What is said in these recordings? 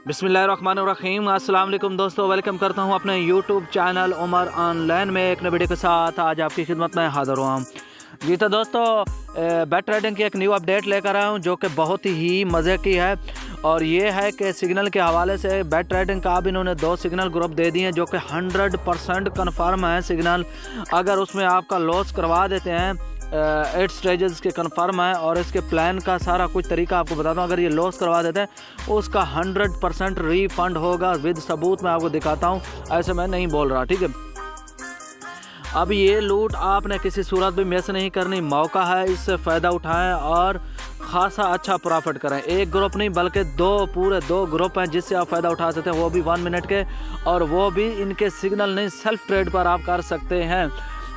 बिस्मिल्लाहिर्रहमानिर्रहीम। अस्सलाम वालेकुम दोस्तों, वेलकम करता हूं अपने यूट्यूब चैनल उमर ऑनलाइन में एक नई वीडियो के साथ। आज आपकी खिदमत में हाज़िर हुआ हूं। जी तो दोस्तों, बेट ट्रेडिंग की एक न्यू अपडेट लेकर आया हूं जो कि बहुत ही मज़े की है, और ये है कि सिग्नल के हवाले से बेट ट्रेडिंग का अब इन्होंने 2 सिग्नल ग्रुप दे दिए हैं जो कि 100% कन्फर्म है। सिग्नल अगर उसमें आपका लॉस करवा देते हैं 8 स्टेजेस के कन्फर्म है, और इसके प्लान का सारा कुछ तरीका आपको बताता हूँ। अगर ये लॉस करवा देते हैं उसका 100% रीफंड होगा, विद सबूत मैं आपको दिखाता हूँ, ऐसे मैं नहीं बोल रहा, ठीक है। अब ये लूट आपने किसी सूरत भी मिस नहीं करनी, मौका है, इससे फ़ायदा उठाएं और ख़ासा अच्छा प्रॉफिट करें। एक ग्रुप नहीं बल्कि पूरे दो ग्रुप हैं जिससे आप फ़ायदा उठा सकते हैं, वो भी 1 मिनट के, और वो भी इनके सिग्नल नहीं सेल्फ ट्रेड पर आप कर सकते हैं।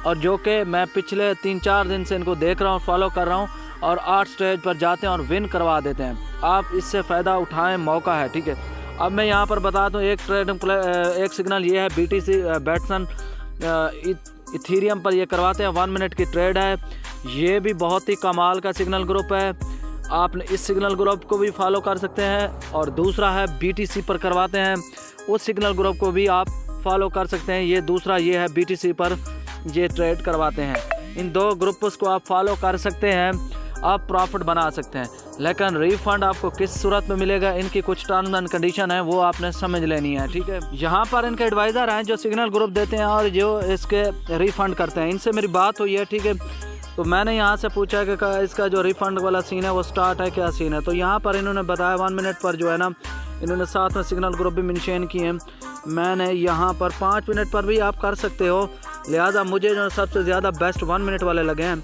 और जो कि मैं पिछले 3-4 दिन से इनको देख रहा हूँ, फॉलो कर रहा हूँ, और 8 स्टेज पर जाते हैं और विन करवा देते हैं। आप इससे फ़ायदा उठाएं, मौका है, ठीक है। अब मैं यहाँ पर बता दूँ, एक सिग्नल ये है BTC बैट्सन इथीरियम पर ये करवाते हैं, 1 मिनट की ट्रेड है। ये भी बहुत ही कमाल का सिग्नल ग्रुप है, आपने इस सिग्नल ग्रुप को भी फॉलो कर सकते हैं। और दूसरा है BTC पर करवाते हैं, उस सिग्नल ग्रुप को भी आप फॉलो कर सकते हैं। ये दूसरा ये है BTC पर ये ट्रेड करवाते हैं। इन 2 ग्रुप्स को आप फॉलो कर सकते हैं, आप प्रॉफिट बना सकते हैं। लेकिन रिफंड आपको किस सूरत में मिलेगा, इनकी कुछ टर्म्स एंड कंडीशन है, वो आपने समझ लेनी है, ठीक है। यहाँ पर इनके एडवाइज़र हैं जो सिग्नल ग्रुप देते हैं और जो इसके रिफ़ंड करते हैं, इनसे मेरी बात हुई है, ठीक है। तो मैंने यहाँ से पूछा कि इसका जो रिफ़ंड वाला सीन है वो स्टार्ट है, क्या सीन है। तो यहाँ पर इन्होंने बताया 1 मिनट पर जो है ना, इन्होंने साथ में सिग्नल ग्रुप भी मेंशन किए हैं। मैंने यहाँ पर 5 मिनट पर भी आप कर सकते हो, लिहाजा मुझे जो सबसे ज़्यादा बेस्ट 1 मिनट वाले लगे हैं।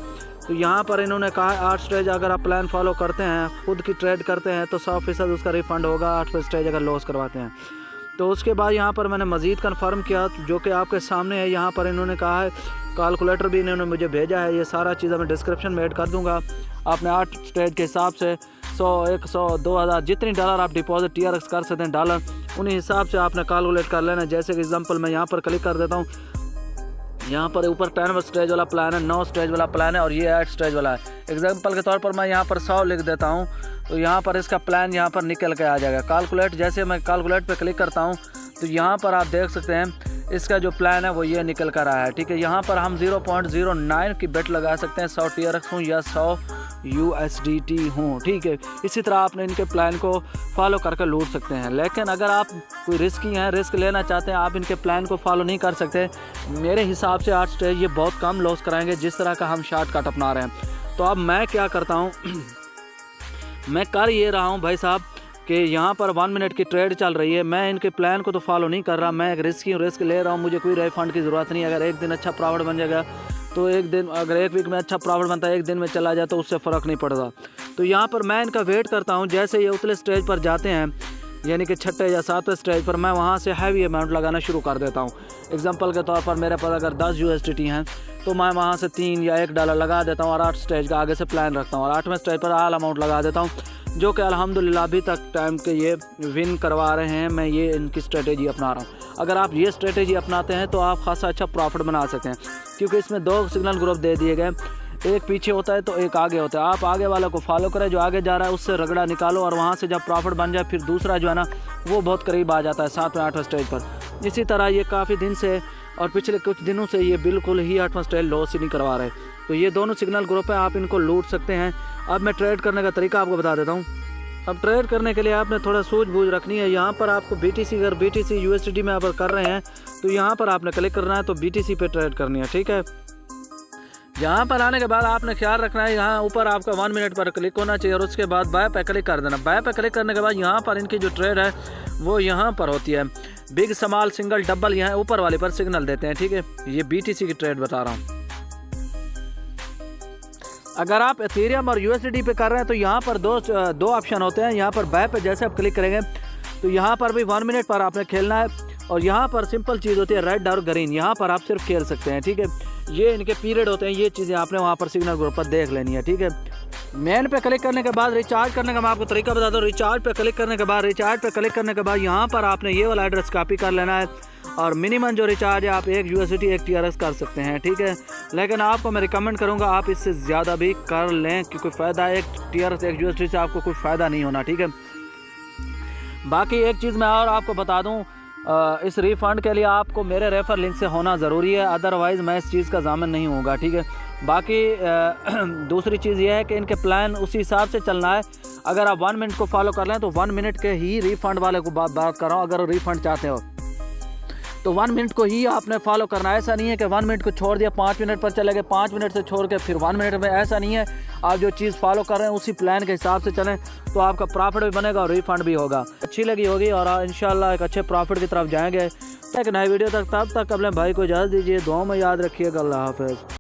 तो यहाँ पर इन्होंने कहा 8 स्टेज अगर आप प्लान फॉलो करते हैं, खुद की ट्रेड करते हैं, तो 100% उसका रिफ़ंड होगा। 8 स्टेज अगर लॉस करवाते हैं तो उसके बाद यहाँ पर मैंने मज़ीद कन्फर्म किया, जो कि आपके सामने है। यहाँ पर इन्होंने कहा है, कैलकुलेटर भी इन्होंने मुझे भेजा है, ये सारा चीज़ मैं डिस्क्रिप्शन में ऐड कर दूँगा। आपने 8 स्टेज के हिसाब से 100, 100, 2000 जितनी डॉलर आप डिपॉजिट TRX कर सकते हैं डॉलर, उन्हीं हिसाब से आपने कैलकुलेट कर लेना। जैसे कि एग्जांपल मैं यहाँ पर क्लिक कर देता हूँ, यहाँ पर ऊपर 10 स्टेज वाला प्लान है, 9 स्टेज वाला प्लान है, और ये 8 स्टेज वाला है। एग्जांपल के तौर पर मैं यहाँ पर 100 लिख देता हूँ, तो यहाँ पर इसका प्लान यहाँ पर निकल के आ जाएगा। कैलकुलेट, जैसे मैं कैलकुलेट पे क्लिक करता हूँ तो यहाँ पर आप देख सकते हैं इसका जो प्लान है वो ये निकल कर आया है, ठीक है। यहाँ पर हम 0.09 की बेट लगा सकते हैं, 100 TRX हूँ या 100 USDT हूँ, ठीक है। इसी तरह आपने इनके प्लान को फॉलो करके लूट सकते हैं। लेकिन अगर आप कोई रिस्की हैं, रिस्क लेना चाहते हैं, आप इनके प्लान को फॉलो नहीं कर सकते, मेरे हिसाब से 8 स्टेज ये बहुत कम लॉस कराएंगे जिस तरह का हम शॉर्टकट अपना रहे हैं। तो अब मैं क्या करता हूँ मैं कर ये रहा हूँ भाई साहब कि यहाँ पर 1 मिनट की ट्रेड चल रही है, मैं इनके प्लान को तो फॉलो नहीं कर रहा, मैं एक रिस्क ले रहा हूँ, मुझे कोई रिफंड की ज़रूरत नहीं। अगर एक दिन अच्छा प्रॉफिट बन जाएगा तो एक दिन, अगर एक वीक में अच्छा प्रॉफिट बनता है, एक दिन में चला जाए तो उससे फ़र्क नहीं पड़ता। तो यहाँ पर मैं इनका वेट करता हूँ, जैसे ये उतले स्टेज पर जाते हैं, यानी कि 6 या 7 स्टेज पर, मैं वहाँ से हैवी अमाउंट लगाना शुरू कर देता हूँ। एग्जांपल के तौर पर मेरे पास अगर 10 USDT हैं तो मैं वहाँ से 3 या $1 लगा देता हूँ, और 8 स्टेज का आगे से प्लान रखता हूँ, और 8वें स्टेज पर आल अमाउंट लगा देता हूँ, जो कि अल्हम्दुलिल्लाह अभी तक टाइम के ये विन करवा रहे हैं। मैं ये इनकी स्ट्रेटेजी अपना रहा हूँ। अगर आप ये स्ट्रेटेजी अपनाते हैं तो आप खासा अच्छा प्रॉफिट बना सकते हैं, क्योंकि इसमें 2 सिग्नल ग्रुप दे दिए गए, एक पीछे होता है तो एक आगे होता है। आप आगे वाले को फॉलो करें, जो आगे जा रहा है उससे रगड़ा निकालो, और वहाँ से जब प्रॉफिट बन जाए फिर दूसरा जो है ना वो बहुत करीब आ जाता है 7वें 8वें स्टेज पर। इसी तरह ये काफ़ी दिन से और पिछले कुछ दिनों से ये बिल्कुल ही 8वां स्टेज लॉस ही नहीं करवा रहे। तो ये दोनों सिग्नल ग्रुप हैं, आप इनको लूट सकते हैं। अब मैं ट्रेड करने का तरीका आपको बता देता हूँ। अब ट्रेड करने के लिए आपने थोड़ा सूझबूझ रखनी है। यहाँ पर आपको BTC, अगर BTC USDT में आप कर रहे हैं तो यहाँ पर आपने क्लिक करना है, तो BTC पे ट्रेड करनी है, ठीक है। यहाँ पर आने के बाद आपने ख्याल रखना है, यहाँ ऊपर आपका 1 मिनट पर क्लिक होना चाहिए, और उसके बाद बाय पे क्लिक कर देना। बाय पे क्लिक करने के बाद यहाँ पर इनकी जो ट्रेड है वो यहाँ पर होती है, बिग, स्मॉल, सिंगल, डबल, यहाँ ऊपर वाले पर सिग्नल देते हैं, ठीक है। ये BTC की ट्रेड बता रहा हूँ। अगर आप इथेरियम और USDT पे कर रहे हैं तो यहाँ पर दो ऑप्शन होते हैं। यहाँ पर बाय पे जैसे आप क्लिक करेंगे तो यहाँ पर भी 1 मिनट पर आपने खेलना है, और यहाँ पर सिंपल चीज़ होती है रेड और ग्रीन, यहाँ पर आप सिर्फ खेल सकते हैं, ठीक है। ये इनके पीरियड होते हैं, ये चीज़ें आपने वहाँ पर सिग्नल ग्रुप पर देख लेनी है, ठीक है। मेन पे क्लिक करने के बाद रिचार्ज करने का मैं आपको तरीका बताता हूँ। रिचार्ज पे क्लिक करने के बाद यहाँ पर आपने ये वाला एड्रेस कॉपी कर लेना है, और मिनिमम जो रिचार्ज है आप 1 USDT 1 TRX कर सकते हैं, ठीक है। लेकिन आपको मैं रिकमेंड करूँगा आप इससे ज़्यादा भी कर लें, क्योंकि फ़ायदा 1 TRX 1 USDT से आपको कोई फ़ायदा नहीं होना, ठीक है। बाकी एक चीज़ मैं और आपको बता दूं, इस रिफ़ंड के लिए आपको मेरे रेफ़र लिंक से होना ज़रूरी है, अदरवाइज़ मैं इस चीज़ का ज़ामिन नहीं होगा, ठीक है। बाकी दूसरी चीज़ ये है कि इनके प्लान उसी हिसाब से चलना है। अगर आप 1 मिनट को फॉलो कर लें तो 1 मिनट के ही रिफ़ंड वाले को बात कर रहा हूँ। अगर रिफ़ंड चाहते हो तो 1 मिनट को ही आपने फॉलो करना है। ऐसा नहीं है कि 1 मिनट को छोड़ दिया, 5 मिनट पर चले गए, 5 मिनट से छोड़ के फिर 1 मिनट में, ऐसा नहीं है। आप जो चीज़ फॉलो कर रहे हैं उसी प्लान के हिसाब से चलें तो आपका प्रॉफिट भी बनेगा और रिफ़ंड भी होगा। अच्छी लगी होगी और इंशाल्लाह एक अच्छे प्रॉफिट की तरफ जाएंगे। एक नई वीडियो तक, तब तक अपने भाई को इजाज़त दीजिए, दुआ में याद रखिएगा। अल्लाह हाफ़िज़।